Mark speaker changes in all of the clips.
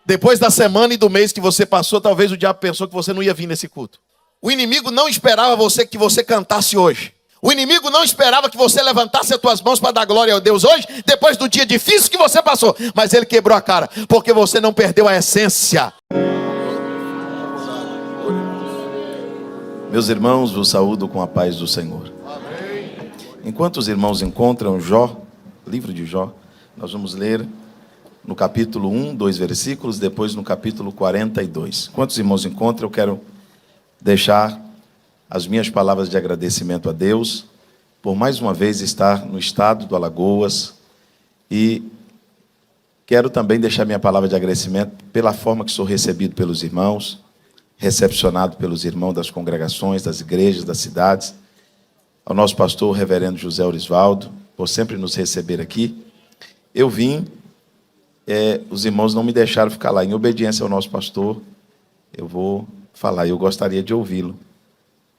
Speaker 1: Depois da semana e do mês que você passou, talvez o diabo pensou que você não ia vir nesse culto. O inimigo não esperava que você cantasse hoje. O inimigo não esperava que você levantasse as tuas mãos para dar glória a Deus hoje, depois do dia difícil que você passou. Mas ele quebrou a cara, porque você não perdeu a essência. Meus irmãos, vos saúdo com a paz do Senhor. Amém. Enquanto os irmãos encontram Jó, livro de Jó, nós vamos ler no capítulo 1, 2 versículos, depois no capítulo 42. Enquanto os irmãos encontram, eu quero deixar as minhas palavras de agradecimento a Deus por mais uma vez estar no estado do Alagoas, e quero também deixar minha palavra de agradecimento pela forma que sou recebido pelos irmãos, recepcionado pelos irmãos das congregações, das igrejas, das cidades, ao nosso pastor, o reverendo José Orisvaldo, por sempre nos receber aqui. Eu vim, os irmãos não me deixaram ficar lá, em obediência ao nosso pastor, eu vou falar, eu gostaria de ouvi-lo,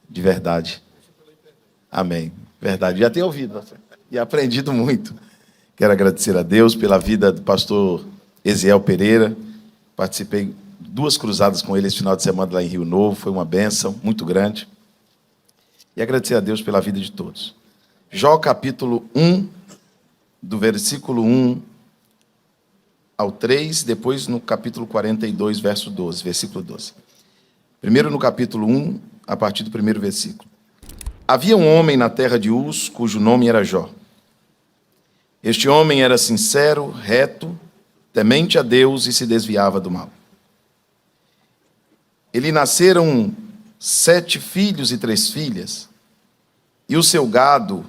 Speaker 1: de verdade. Amém. Verdade, já tenho ouvido e aprendido muito. Quero agradecer a Deus pela vida do pastor Eziel Pereira. Participei 2 cruzadas com ele esse final de semana lá em Rio Novo, foi uma bênção muito grande. E agradecer a Deus pela vida de todos. Jó capítulo 1, do versículo 1 ao 3, depois no capítulo 42, verso 12, versículo 12. Primeiro no capítulo 1, a partir do primeiro versículo. Havia um homem na terra de Uz, cujo nome era Jó. Este homem era sincero, reto, temente a Deus e se desviava do mal. Ele nasceram 7 filhos e 3 filhas, e o seu gado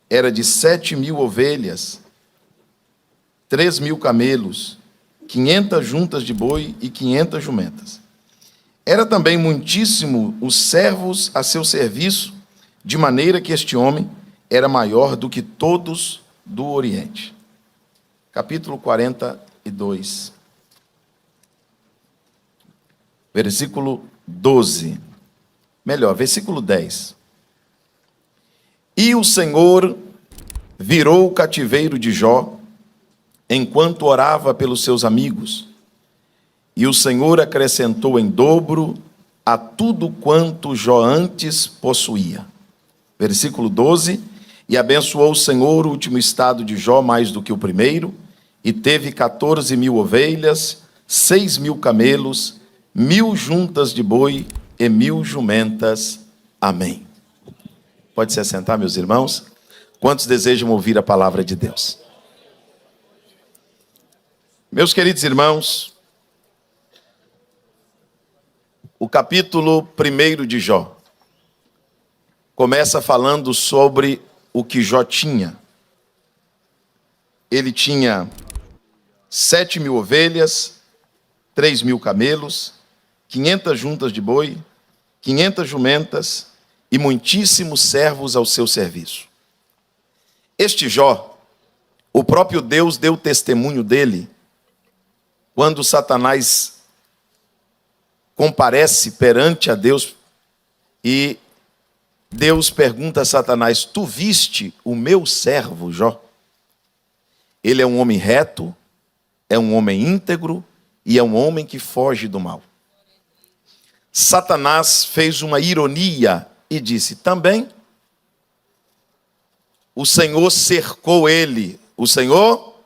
Speaker 1: era de 7.000 ovelhas, 3.000 camelos, 500 juntas de boi e 500 jumentas. Era também muitíssimo os servos a seu serviço, de maneira que este homem era maior do que todos do Oriente. Capítulo 42, versículo 12. Melhor, versículo 10. E o Senhor virou o cativeiro de Jó, enquanto orava pelos seus amigos, e o Senhor acrescentou em dobro a tudo quanto Jó antes possuía. Versículo 12. E abençoou o Senhor o último estado de Jó mais do que o primeiro, e teve 14.000 ovelhas, 6.000 camelos, 1.000 juntas de boi e 1.000 jumentas. Amém. Pode se assentar, meus irmãos. Quantos desejam ouvir a palavra de Deus? Meus queridos irmãos, o capítulo 1 de Jó começa falando sobre o que Jó tinha. Ele tinha 7.000 ovelhas, 3.000 camelos, 500 juntas de boi, 500 jumentas e muitíssimos servos ao seu serviço. Este Jó, o próprio Deus deu testemunho dele quando Satanás comparece perante a Deus e Deus pergunta a Satanás: tu viste o meu servo Jó? Ele é um homem reto, é um homem íntegro e é um homem que foge do mal. Satanás fez uma ironia e disse: também o Senhor cercou ele. O Senhor?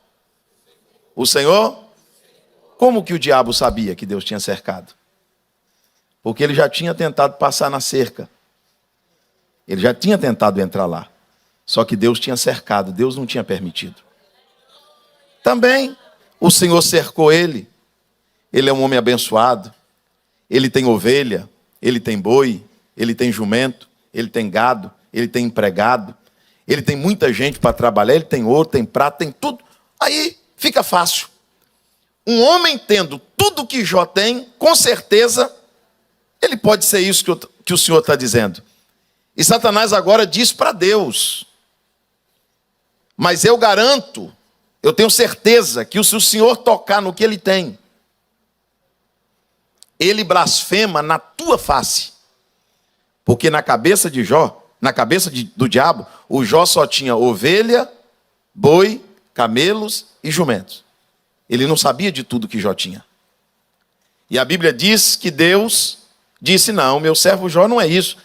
Speaker 1: Como que o diabo sabia que Deus tinha cercado? Porque ele já tinha tentado passar na cerca. Ele já tinha tentado entrar lá. Só que Deus tinha cercado, Deus não tinha permitido. Também o Senhor cercou ele. Ele é um homem abençoado. Ele tem ovelha, ele tem boi, ele tem jumento, ele tem gado, ele tem empregado. Ele tem muita gente para trabalhar, ele tem ouro, tem prata, tem tudo. Aí fica fácil. Um homem tendo tudo que Jó tem, com certeza, ele pode ser isso que o Senhor está dizendo. E Satanás agora diz para Deus: mas eu garanto, eu tenho certeza que se o Senhor tocar no que ele tem, ele blasfema na tua face. Porque na cabeça de Jó, na cabeça do diabo, o Jó só tinha ovelha, boi, camelos e jumentos. Ele não sabia de tudo que Jó tinha. E a Bíblia diz que Deus disse, não, meu servo Jó não é isso.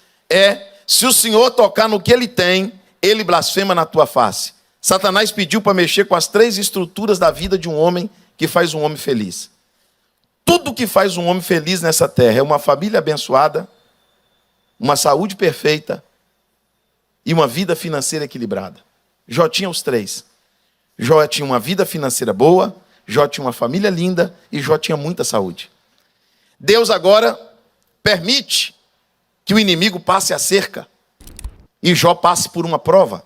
Speaker 1: Se o Senhor tocar no que ele tem, ele blasfema na tua face. Satanás pediu para mexer com as 3 estruturas da vida de um homem que faz um homem feliz. Tudo que faz um homem feliz nessa terra é uma família abençoada, uma saúde perfeita e uma vida financeira equilibrada. Jó tinha os 3. Jó tinha uma vida financeira boa, Jó tinha uma família linda e Jó tinha muita saúde. Deus agora permite que o inimigo passe a cerca e Jó passe por uma prova.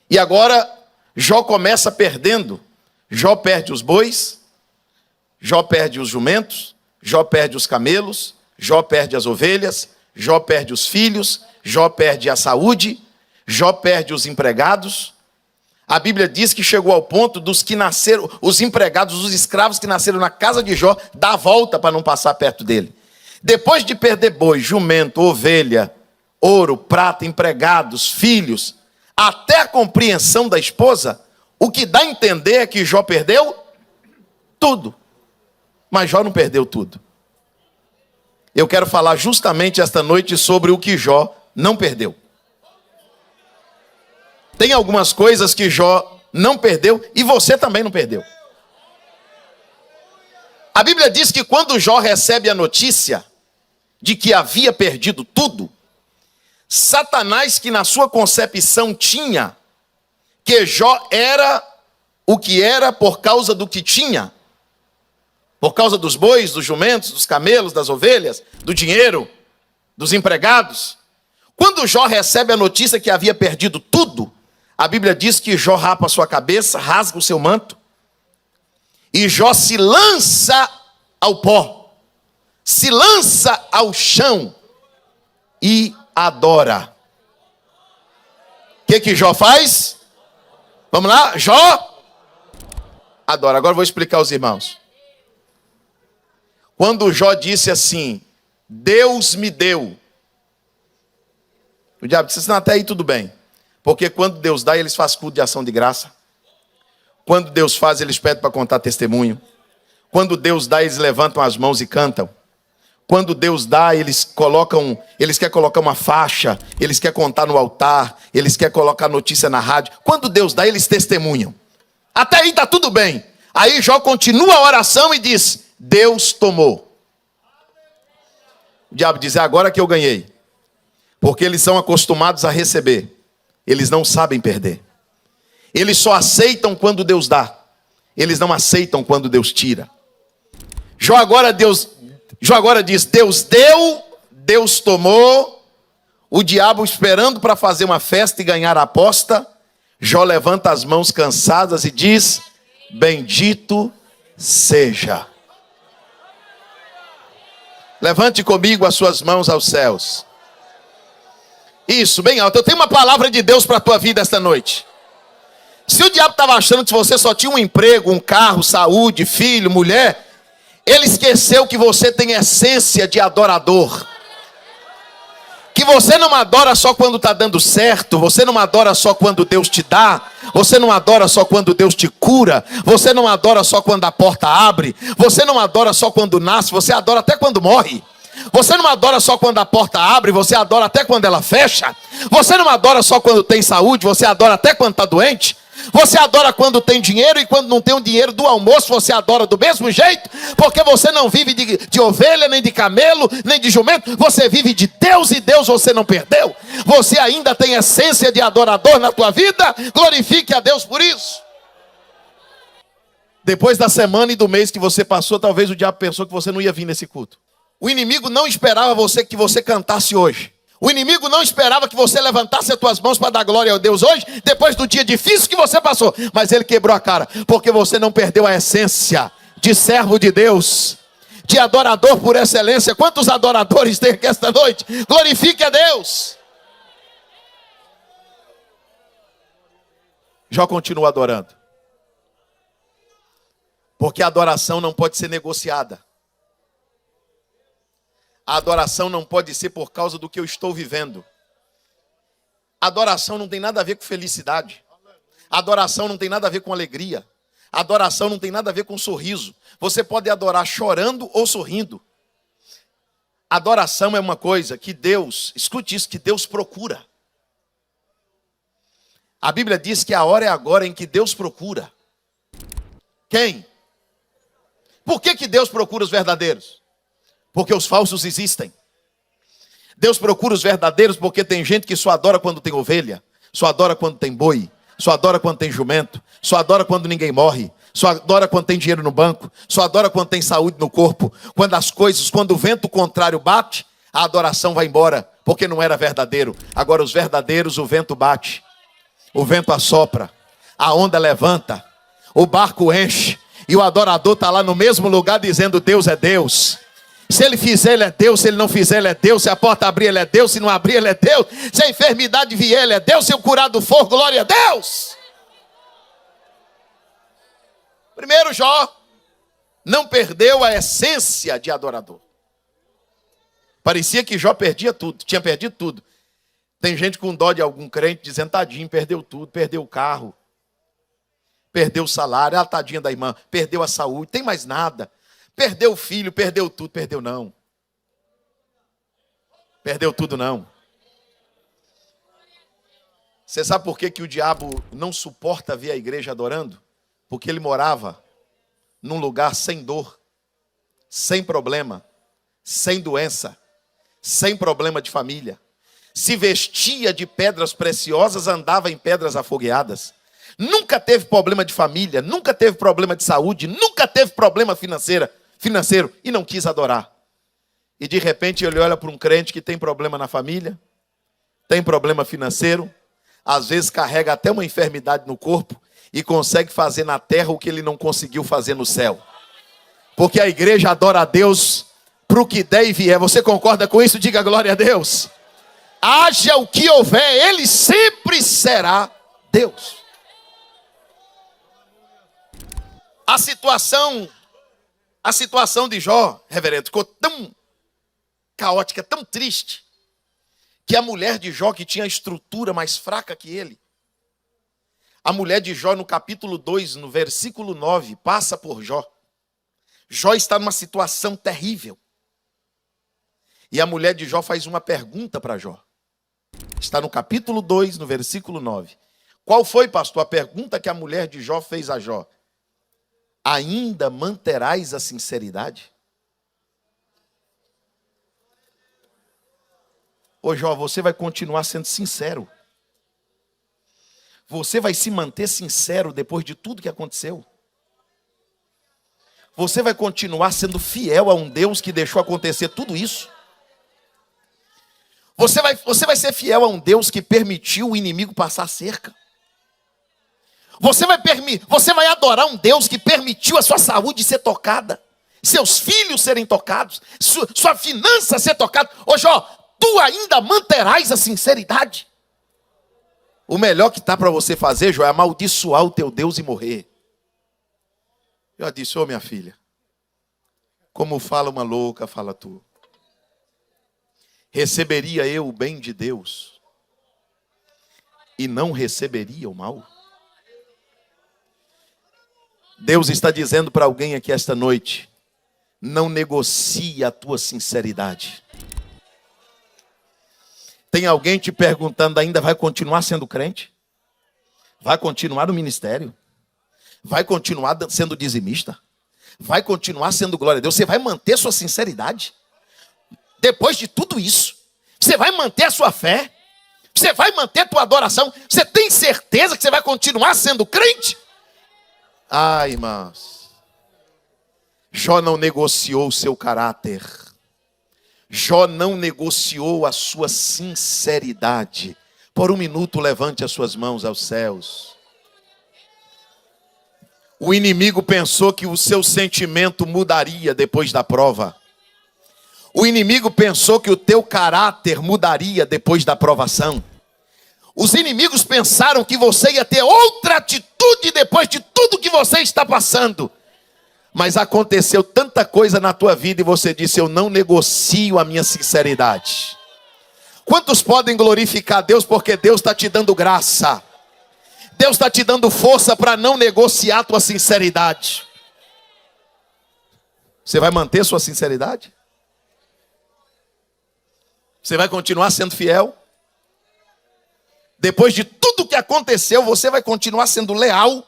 Speaker 1: E agora Jó começa perdendo. Jó perde os bois, Jó perde os jumentos, Jó perde os camelos, Jó perde as ovelhas, Jó perde os filhos, Jó perde a saúde, Jó perde os empregados. A Bíblia diz que chegou ao ponto dos que nasceram, os empregados, os escravos que nasceram na casa de Jó, dar a volta para não passar perto dele. Depois de perder boi, jumento, ovelha, ouro, prata, empregados, filhos, até a compreensão da esposa, o que dá a entender é que Jó perdeu tudo. Mas Jó não perdeu tudo. Eu quero falar justamente esta noite sobre o que Jó não perdeu. Tem algumas coisas que Jó não perdeu e você também não perdeu. A Bíblia diz que quando Jó recebe a notícia de que havia perdido tudo, Satanás, que na sua concepção tinha que Jó era o que era por causa do que tinha, por causa dos bois, dos jumentos, dos camelos, das ovelhas, do dinheiro, dos empregados. Quando Jó recebe a notícia que havia perdido tudo, a Bíblia diz que Jó rapa a sua cabeça, rasga o seu manto, e Jó se lança ao pó, se lança ao chão e adora. O que Jó faz? Vamos lá? Jó adora. Agora eu vou explicar aos irmãos. Quando Jó disse assim, Deus me deu. O diabo disse, não, até aí tudo bem. Porque quando Deus dá, eles fazem culto de ação de graça. Quando Deus faz, eles pedem para contar testemunho. Quando Deus dá, eles levantam as mãos e cantam. Quando Deus dá, eles querem colocar uma faixa, eles querem contar no altar, eles querem colocar notícia na rádio. Quando Deus dá, eles testemunham. Até aí está tudo bem. Aí Jó continua a oração e diz, Deus tomou. O diabo diz, é agora que eu ganhei. Porque eles são acostumados a receber. Eles não sabem perder. Eles só aceitam quando Deus dá. Eles não aceitam quando Deus tira. Jó agora diz, Deus deu, Deus tomou. O diabo esperando para fazer uma festa e ganhar a aposta. Jó levanta as mãos cansadas e diz, bendito seja. Levante comigo as suas mãos aos céus. Isso, bem alto. Eu tenho uma palavra de Deus para a tua vida esta noite. Se o diabo estava achando que você só tinha um emprego, um carro, saúde, filho, mulher, ele esqueceu que você tem essência de adorador. Que você não adora só quando está dando certo, você não adora só quando Deus te dá, você não adora só quando Deus te cura, você não adora só quando a porta abre, você não adora só quando nasce, você adora até quando morre. Você não adora só quando a porta abre, você adora até quando ela fecha. Você não adora só quando tem saúde, você adora até quando está doente. Você adora quando tem dinheiro e quando não tem o dinheiro do almoço, você adora do mesmo jeito, porque você não vive de ovelha, nem de camelo, nem de jumento, você vive de Deus e Deus você não perdeu. Você ainda tem essência de adorador na tua vida, glorifique a Deus por isso. Depois da semana e do mês que você passou, talvez o diabo pensou que você não ia vir nesse culto. O inimigo não esperava que você cantasse hoje. O inimigo não esperava que você levantasse as tuas mãos para dar glória a Deus hoje, depois do dia difícil que você passou. Mas ele quebrou a cara, porque você não perdeu a essência de servo de Deus, de adorador por excelência. Quantos adoradores tem aqui esta noite? Glorifique a Deus. Jó continua adorando. Porque a adoração não pode ser negociada. A adoração não pode ser por causa do que eu estou vivendo. A adoração não tem nada a ver com felicidade. A adoração não tem nada a ver com alegria. Adoração não tem nada a ver com sorriso. Você pode adorar chorando ou sorrindo. Adoração é uma coisa que Deus, escute isso, que Deus procura. A Bíblia diz que a hora é agora em que Deus procura. Quem? Por que Deus procura os verdadeiros? Porque os falsos existem. Deus procura os verdadeiros porque tem gente que só adora quando tem ovelha, só adora quando tem boi, só adora quando tem jumento, só adora quando ninguém morre, só adora quando tem dinheiro no banco, só adora quando tem saúde no corpo. Quando o vento contrário bate, a adoração vai embora, porque não era verdadeiro. Agora os verdadeiros, o vento bate, o vento assopra, a onda levanta, o barco enche, e o adorador está lá no mesmo lugar dizendo: Deus é Deus. Se ele fizer, ele é Deus. Se ele não fizer, ele é Deus. Se a porta abrir, ele é Deus. Se não abrir, ele é Deus. Se a enfermidade vier, ele é Deus. Se o curado for, glória a Deus. Primeiro, Jó não perdeu a essência de adorador. Parecia que Jó perdia tudo, tinha perdido tudo. Tem gente com dó de algum crente dizendo: tadinho, perdeu tudo, perdeu o carro, perdeu o salário, a tadinha da irmã, perdeu a saúde, tem mais nada. Perdeu o filho, perdeu tudo. Perdeu não. Perdeu tudo não. Você sabe por que o diabo não suporta ver a igreja adorando? Porque ele morava num lugar sem dor, sem problema, sem doença, sem problema de família. Se vestia de pedras preciosas, andava em pedras afogueadas. Nunca teve problema de família, nunca teve problema de saúde, nunca teve problema financeiro e não quis adorar. E de repente ele olha para um crente que tem problema na família, tem problema financeiro, às vezes carrega até uma enfermidade no corpo e consegue fazer na terra o que ele não conseguiu fazer no céu. Porque a igreja adora a Deus para o que der e vier. Você concorda com isso? Diga glória a Deus. Haja o que houver, ele sempre será Deus. A situação de Jó, reverendo, ficou tão caótica, tão triste, que a mulher de Jó, que tinha a estrutura mais fraca que ele, a mulher de Jó, no capítulo 2, no versículo 9, passa por Jó. Jó está numa situação terrível. E a mulher de Jó faz uma pergunta para Jó. Está no capítulo 2, no versículo 9. Qual foi, pastor, a pergunta que a mulher de Jó fez a Jó? Ainda manterás a sinceridade? Ô Jó, você vai continuar sendo sincero. Você vai se manter sincero depois de tudo que aconteceu. Você vai continuar sendo fiel a um Deus que deixou acontecer tudo isso. Você vai ser fiel a um Deus que permitiu o inimigo passar cerca. Você vai adorar um Deus que permitiu a sua saúde ser tocada, seus filhos serem tocados, sua finança ser tocada. Ô Jó, tu ainda manterás a sinceridade? O melhor que está para você fazer, Jó, é amaldiçoar o teu Deus e morrer. Eu disse: ô minha filha, como fala uma louca, fala tu. Receberia eu o bem de Deus e não receberia o mal? Deus está dizendo para alguém aqui esta noite: não negocie a tua sinceridade. Tem alguém te perguntando: ainda vai continuar sendo crente? Vai continuar no ministério? Vai continuar sendo dizimista? Vai continuar sendo glória a Deus? Você vai manter sua sinceridade? Depois de tudo isso, você vai manter a sua fé? Você vai manter a tua adoração? Você tem certeza que você vai continuar sendo crente? Ai, irmãos, Jó não negociou o seu caráter. Jó não negociou a sua sinceridade. Por um minuto, levante as suas mãos aos céus. O inimigo pensou que o seu sentimento mudaria depois da prova. O inimigo pensou que o teu caráter mudaria depois da provação. Os inimigos pensaram que você ia ter outra atitude depois de tudo que você está passando. Mas aconteceu tanta coisa na tua vida e você disse: eu não negocio a minha sinceridade. Quantos podem glorificar a Deus porque Deus está te dando graça? Deus está te dando força para não negociar a tua sinceridade. Você vai manter sua sinceridade? Você vai continuar sendo fiel? Depois de tudo que aconteceu, você vai continuar sendo leal?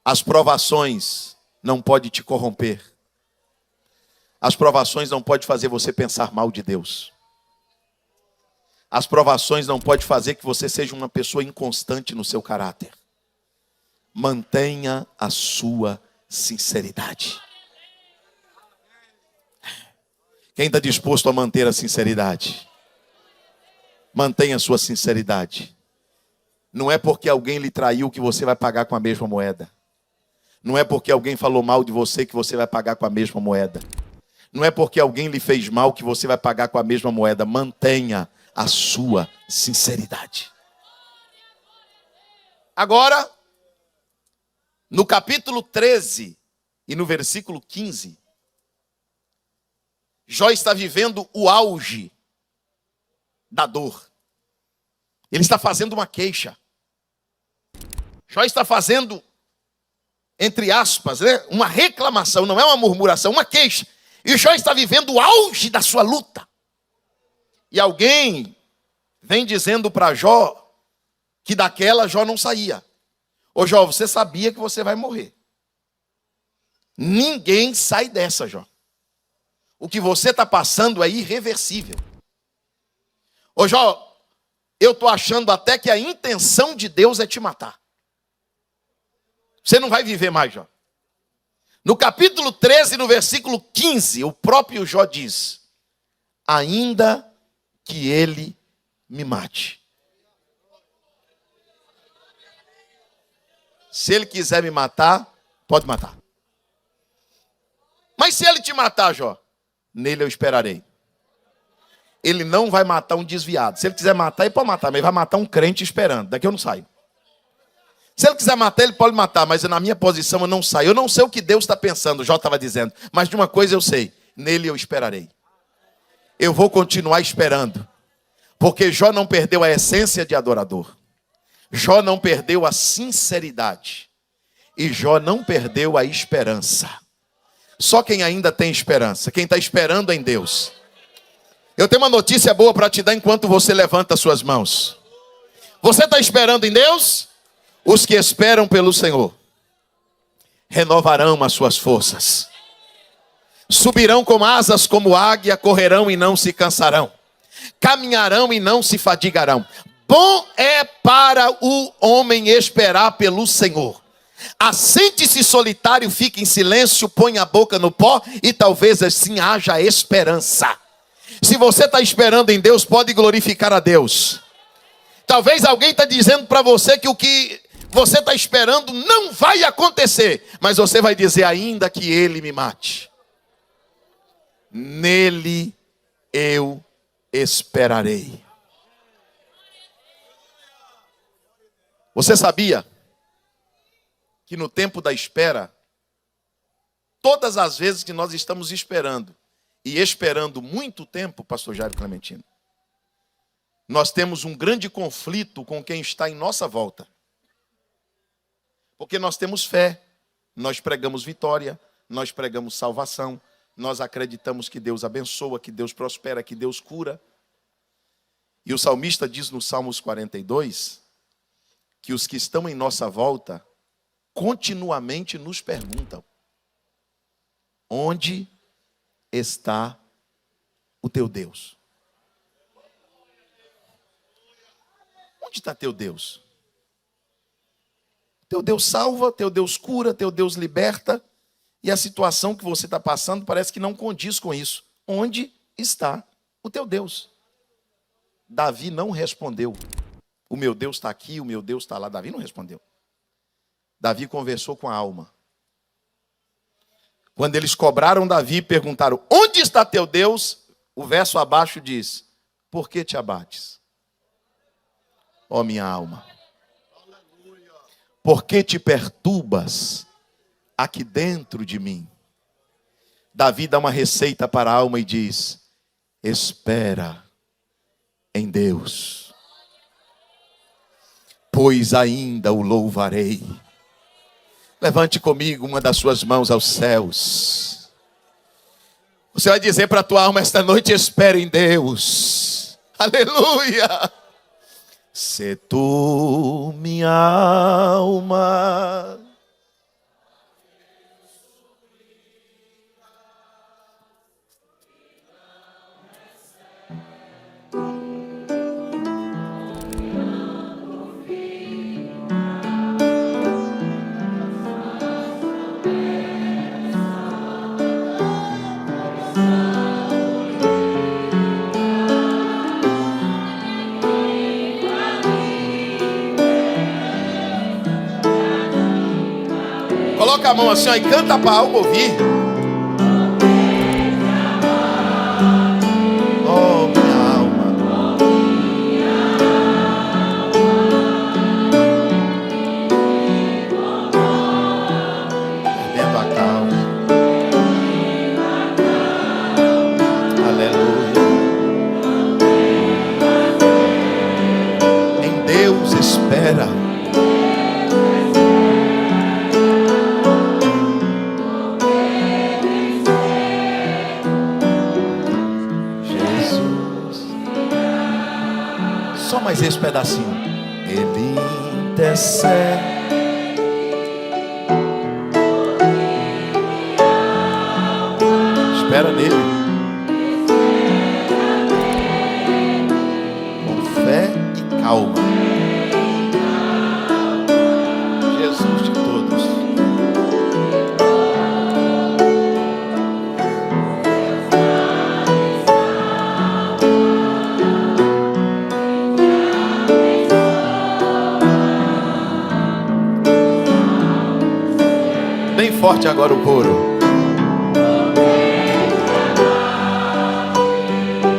Speaker 1: As provações não podem te corromper. As provações não podem fazer você pensar mal de Deus. As provações não podem fazer que você seja uma pessoa inconstante no seu caráter. Mantenha a sua sinceridade. Quem está disposto a manter a sinceridade? Mantenha a sua sinceridade. Não é porque alguém lhe traiu que você vai pagar com a mesma moeda. Não é porque alguém falou mal de você que você vai pagar com a mesma moeda. Não é porque alguém lhe fez mal que você vai pagar com a mesma moeda. Mantenha a sua sinceridade. Agora, no capítulo 13 e no versículo 15, Jó está vivendo o auge da dor. Ele está fazendo uma queixa. Jó está fazendo, entre aspas, né, uma reclamação, não é uma murmuração, uma queixa. E Jó está vivendo o auge da sua luta. E alguém vem dizendo para Jó que daquela Jó não saía. Ô Jó, você sabia que você vai morrer. Ninguém sai dessa, Jó. O que você está passando é irreversível. Ô Jó, eu estou achando até que a intenção de Deus é te matar. Você não vai viver mais, Jó. No capítulo 13, no versículo 15, o próprio Jó diz: ainda que ele me mate. Se ele quiser me matar, pode matar. Mas se ele te matar, Jó, nele eu esperarei. Ele não vai matar um desviado. Se ele quiser matar, ele pode matar, mas ele vai matar um crente esperando. Daqui eu não saio. Se ele quiser matar, ele pode matar, mas na minha posição eu não saio. Eu não sei o que Deus está pensando, Jó estava dizendo. Mas de uma coisa eu sei, nele eu esperarei. Eu vou continuar esperando. Porque Jó não perdeu a essência de adorador. Jó não perdeu a sinceridade. E Jó não perdeu a esperança. Só quem ainda tem esperança, quem está esperando em Deus. Eu tenho uma notícia boa para te dar enquanto você levanta suas mãos. Você está esperando em Deus? Os que esperam pelo Senhor renovarão as suas forças. Subirão com asas como águia, correrão e não se cansarão. Caminharão e não se fadigarão. Bom é para o homem esperar pelo Senhor. Assente-se solitário, fique em silêncio, põe a boca no pó e talvez assim haja esperança. Se você está esperando em Deus, pode glorificar a Deus. Talvez alguém está dizendo para você que o que você está esperando não vai acontecer. Mas você vai dizer, ainda que ele me mate, nele eu esperarei. Você sabia que no tempo da espera, todas as vezes que nós estamos esperando, e esperando muito tempo, pastor Jairo Clementino, nós temos um grande conflito com quem está em nossa volta. Porque nós temos fé, nós pregamos vitória, nós pregamos salvação, nós acreditamos que Deus abençoa, que Deus prospera, que Deus cura. E o salmista diz no Salmos 42, que os que estão em nossa volta continuamente nos perguntam: onde está o teu Deus? Onde está teu Deus? Teu Deus salva, teu Deus cura, teu Deus liberta. E a situação que você está passando parece que não condiz com isso. Onde está o teu Deus? Davi não respondeu: o meu Deus está aqui, o meu Deus está lá. Davi não respondeu. Davi conversou com a alma. Quando eles cobraram Davi e perguntaram: onde está teu Deus? O verso abaixo diz: por que te abates, ó minha alma? Por que te perturbas aqui dentro de mim? Davi dá uma receita para a alma e diz: espera em Deus. pois ainda o louvarei. Levante comigo uma das suas mãos aos céus. Você vai dizer para a tua alma esta noite: espere em Deus. Aleluia. Se tu, minha alma, coloca a mão assim, ó, e canta para a alma ouvir. Oh, minha alma, perdendo a calma. Aleluia. Em Deus espera. Só mais esse pedacinho. Ele intercede. Espera nele. Com fé e calma. Jesus de todos. Bem forte agora o coro.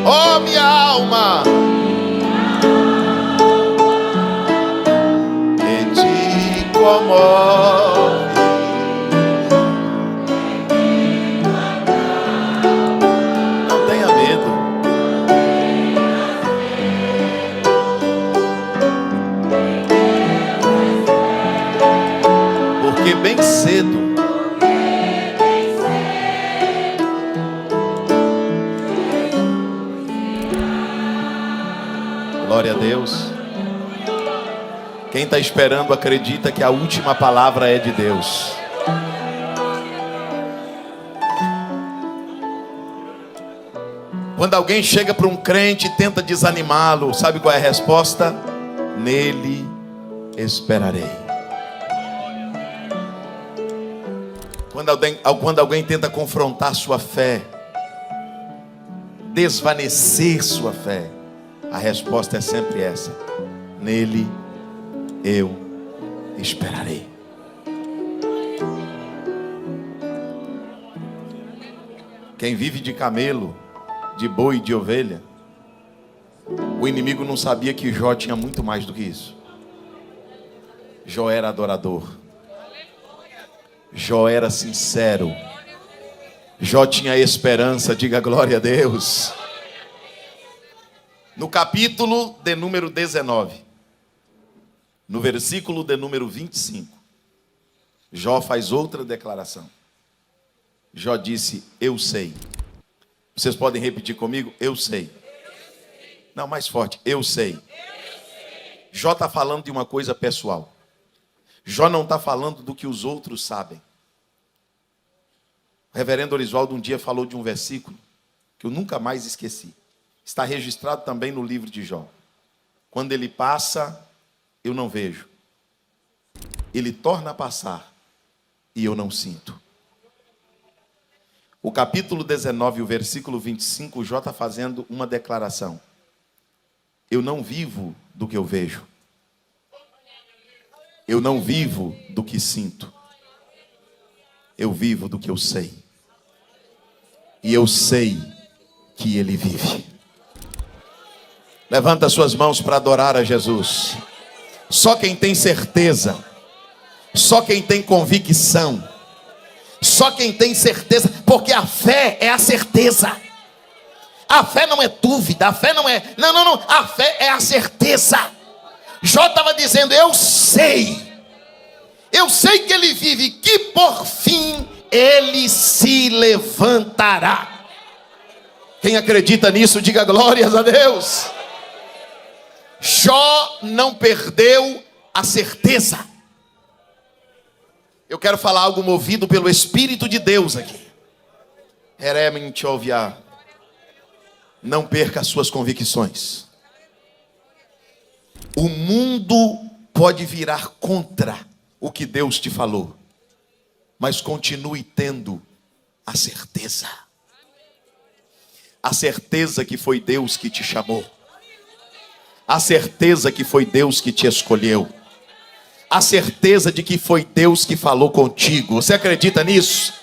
Speaker 1: Oh, minha alma, que te comove. Não tenha medo. Porque bem cedo glória a Deus. Quem está esperando acredita que a última palavra é de Deus. Quando alguém chega para um crente e tenta desanimá-lo, sabe qual é a resposta? Nele esperarei. Quando alguém tenta confrontar sua fé, desvanecer sua fé, a resposta é sempre essa: nele eu esperarei. Quem vive de camelo, de boi e de ovelha, o inimigo não sabia que Jó tinha muito mais do que isso. Jó era adorador. Jó era sincero. Jó tinha esperança. Diga glória a Deus. No capítulo de número 19, no versículo de número 25, Jó faz outra declaração. Jó disse: eu sei. Vocês podem repetir comigo? Eu sei. Não, mais forte. Eu sei. Jó está falando de uma coisa pessoal. Jó não está falando do que os outros sabem. O reverendo Orisvaldo um dia falou de um versículo que eu nunca mais esqueci. Está registrado também no livro de Jó. Quando ele passa, eu não vejo. Ele torna a passar e eu não sinto. O capítulo 19, o versículo 25, Jó está fazendo uma declaração. Eu não vivo do que eu vejo. Eu não vivo do que sinto. Eu vivo do que eu sei. E eu sei que Ele vive. Levanta suas mãos para adorar a Jesus. Só quem tem certeza, só quem tem convicção, só quem tem certeza, porque a fé é a certeza. A fé não é dúvida, a fé não é... Não, a fé é a certeza.
Speaker 2: Jó estava dizendo, eu sei que ele vive, que por fim ele se levantará. Quem acredita nisso, diga glórias a Deus. Jó não perdeu a certeza. Eu quero falar algo movido pelo Espírito de Deus aqui. Não perca as suas convicções. O mundo pode virar contra o que Deus te falou, mas continue tendo a certeza. A certeza que foi Deus que te chamou. A certeza que foi Deus que te escolheu. A certeza de que foi Deus que falou contigo. Você acredita nisso?